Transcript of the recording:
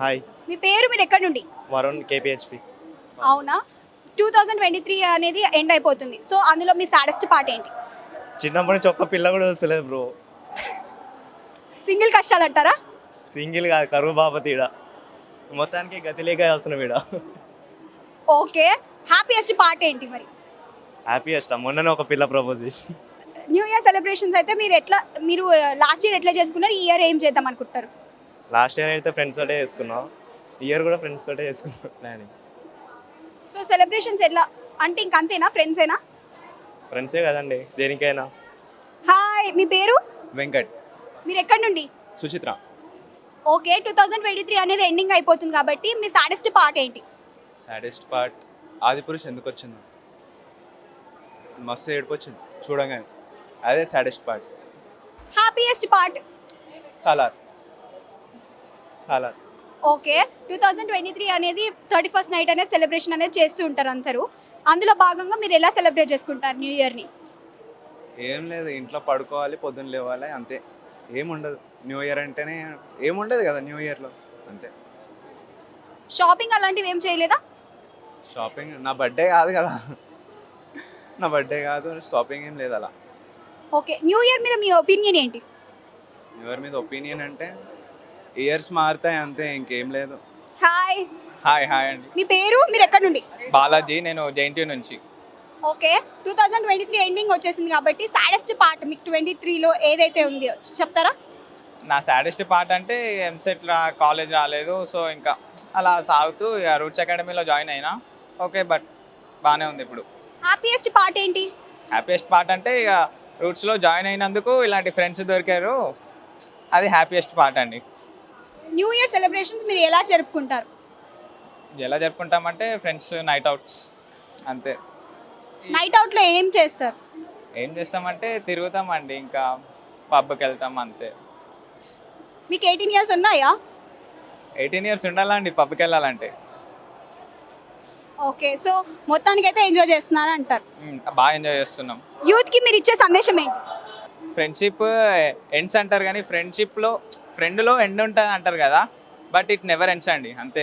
Hi. మీ పేరు, మీరు ఎక్కడి నుండి? వరుణ్, కేపీహెచ్పి. అవునా? 2023 అనేది ఎండ్ అయిపోతుంది. సో అందులో మీ సాడెస్ట్ పార్ట్ ఏంటి? చిన్నప్పటి నుంచి ఒక్క పిల్ల కూడా వస్తలేదు బ్రో. సింగిల్ కష్టాలు అంటారా? సింగిల్ కాదు, కరువు బాపతి ఈడ. మొత్తానికి గతి లేక వస్తున్నాం ఈడ. ఓకే. హ్యాపీయెస్ట్ పార్ట్ ఏంటి మరి? హ్యాపీయెస్ట్ మొన్ననే ఒక పిల్ల ప్రపోజ్ చేసి. న్యూ ఇయర్ సెలబ్రేషన్స్ అయితే మీరు లాస్ట్ ఇయర్ ఎట్లా చేసుకున్నారు? ఈ ఇయర్ ఏం చేద్దాం అనుకుంటారు? లాస్ట్ ఇయర్ అయితే ఫ్రెండ్స్ తోటే చేసుకున్నాం, ఈ ఇయర్ కూడా ఫ్రెండ్స్ తోటే చేసుకున్నాం ప్లానింగ్. సో సెలబ్రేషన్స్ ఎట్లా అంటే ఇంక అంతేనా? ఫ్రెండ్సేనా? ఫ్రెండ్సే కదండి దేనికైనా. హాయ్, మీ పేరు? వెంకట్. మీరు ఎక్కడి నుండి? సుచిత్ర. ఓకే. 2023 అనేది ఎండింగ్ అయిపోతుంది కాబట్టి మీ సాడెస్ట్ పార్ట్ ఏంటి? సాడెస్ట్ పార్ట్ ఆదిపురుష్ ఎందుకు వచ్చింది, మస్తు ఏడుపు వచ్చింది చూడగానే, అదే saddest part. Happiest part? Salaar. చాలా. ఓకే. 2023 అనేది 31st నైట్ అనేది సెలబ్రేషన్ అనేది చేస్తూ ఉంటారు అందరూ. అందులో భాగంగా మీరు ఎలా సెలబ్రేట్ చేసుకుంటారు న్యూ ఇయర్ని? ఏం లేదు, ఇంట్లో పడుకోవాలి, పొద్దున్న లేవాలి, అంతే. ఏముండదు న్యూ ఇయర్ అంటేనే, ఏముండదు కదా న్యూ ఇయర్లో, అంతే. షాపింగ్ అలాంటివి ఏం చేయలేదా? షాపింగ్ నా బర్త్డే కాదు కదా, నా బర్త్డే కాదు, షాపింగ్ ఏం లేదు అలా. ఓకే. న్యూ ఇయర్ మీద మీ ఒపీనియన్ ఏంటి? న్యూ ఇయర్ మీద ఒపీనియన్ అంటే ఇయర్స్ మారుతాయి అంతే, ఇంకేం లేదు. హాయ్, హాయ్ హాయ్ అండి. మీ పేరు, మీరు ఎక్కడి నుండి? బాలాజీ, నేను జేఎన్టీయూ నుంచి. ఓకే. 2023 ఎండింగ్ వచ్చేసింది కాబట్టి సాడెస్ట్ పార్ట్ మీకు 23లో ఏదైతే ఉందో చెప్తారా? నా సాడెస్ట్ పార్ట్ అంటే ఎంసెట్ కాలేజ్ రాలేదు, సో ఇంకా అలా సాగుతూ ఇక రూట్స్ అకాడమీలో జాయిన్ అయినా. ఓకే, బట్ బాగానే ఉంది ఇప్పుడు. హ్యాపీయెస్ట్ పార్ట్ ఏంటి? హ్యాపీయెస్ట్ పార్ట్ అంటే ఇక రూట్స్లో జాయిన్ అయినందుకు ఇలాంటి ఫ్రెండ్స్ దొరికారు, అది హ్యాపీయెస్ట్ పార్ట్ అండి. న్యూ ఇయర్ సెలబ్రేషన్స్ మీరు ఎలా జరుపుకుంటారు? ఎలా జరుపుకుంటామంటే ఫ్రెండ్స్ నైట్ అవుట్స్ అంతే. నైట్ అవుట్లో ఏం చేస్తారు? ఏం చేస్తామంటే తిరుగుతామండి, ఇంకా పబ్కి వెళ్తాం అంతే. మీకు 18 ఇయర్స్ ఉన్నాయా? 18 ఇయర్స్ ఉండాలండి పబ్కి వెళ్ళాలంటే. ఓకే. సో మొత్తానికైతే ఎంజాయ్ చేస్తున్నారు అంటారు. బాగా ఎంజాయ్ చేస్తున్నాం. యూత్కి మీరు ఇచ్చే సందేశం ఏంటి? ఫ్రెండ్షిప్ ఎండ్స్ అంటారు కానీ ఫ్రెండ్షిప్లో ఫ్రెండ్లో ఎండ్ ఉంటుంది అంటారు కదా, బట్ ఇట్ నెవర్ ఎండ్స్ అండి, అంతే.